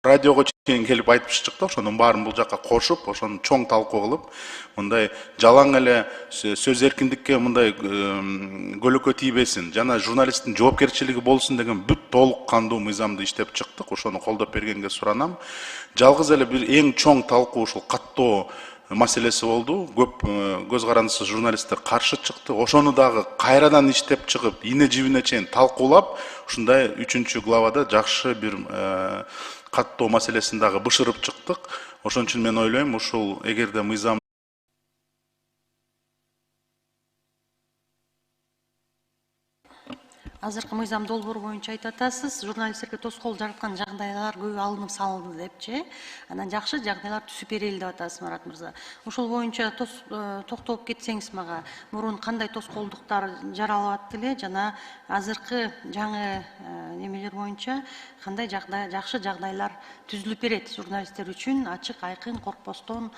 радиого чейин келип айтып чыкты, ошонун баарын бул жакка кошуп, ошону чоң талкуу кылып, мындай жалаң эле сөз эркиндикке мындай көлөкө тийбесин, жана журналисттин жоопкерчилиги болсун деген бүт толук кандуу мыйзамды иштеп чыктык. Ошону колдоп бергенге суранам. Жалгыз эле бир эң чоң талкуу ушул каттоо маселеси болду. Көп көз карандысыз журналисттер каршы чыкты. Ошону дагы кайрадан иштеп чыгып, ине жибине чейин талкуулап, ушундай 3 главада жакшы бир каттоо маселесин дагы бышырып чыктык. Ошон үчүн мен ойлойм, ушул эгерде мыйзам Азыркы мыйзам долбоор боюнча айтып атасыз, журналисттерге тоскоол жараткан жагдайлар көп алынып салынды депчи. Анан жакшы жагдайлар түзүп берели деп атасыз, Марат мырза. Ошол боюнча токтолуп кетсеңиз мага, мурун кандай тоскоолдуктар жаралып аттылы жана азыркы жаңы немелер боюнча кандай жакшы жагдайлар түзүлүп берет журналисттер үчүн, ачык, айкын, коркпостон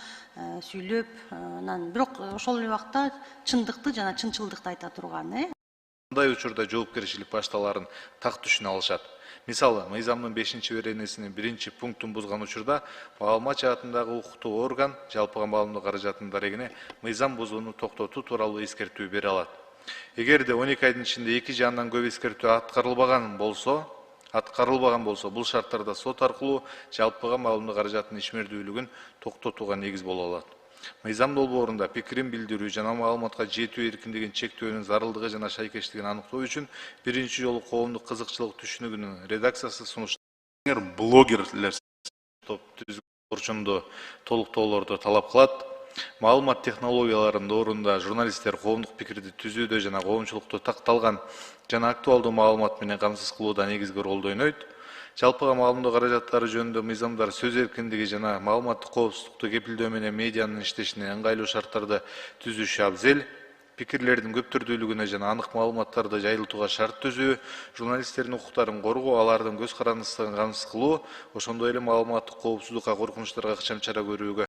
сүйлөп, анан бирок ошол эле убакта чындыкты жана чынчылдыкты айта турган, Мындай учурда жоопкерчилик башталарын так түшүнө алышат. Мисалы, мыйзамдын 5-беренесинин 1-пунктун бузган учурда маалымат жаатындагы укуктуу орган жалпыга маалымдоо каражатынын дарегине мыйзам бузууну токтотуу тууралуу эскертүү бере алат. Эгерде 12 айдын ичинде 2 же андан көп эскертүү аткарылбаган болсо, бул шарттарда сот аркылуу жалпыга маалымдоо каражатынын ишмердүүлүгүн токтотууга негиз боло алат. Мыйзам долбоорунда пикирин билдирүү жана маалыматка жетүү эркиндигин чектөөнүн зарылдыгы жана шайкештигин аныктоо үчүн биринчи жолу коомдук кызыкчылык түшүнүгүнүн редакциясы сунушталган блогерлер түзүү борчунду толуктоолорду талап кылат. Маалымат технологияларынын доорунда журналисттер коомдук пикирди түзүүдө жана коомчулукту такталган жана актуалдуу маалымат менен камсыз кылууда негизги ролду ойнойт. Жалпыга маалымдоо каражаттары жөнүндө мыйзамдар сөз эркиндиги жана маалыматтык коопсуздукту кепилдөө менен медианын иштешине ыңгайлуу шарттарды түзүшү абзел. Пикирлердин көп түрдүүлүгүнө жана анык маалыматтарды жайылтууга шарт түзүү, журналисттердин укуктарын коргоо, алардын көз карандысынан камсыз кылуу, ошондой эле маалыматтык коопсуздукка, коркунучтарга ыкчам чара көрүүгө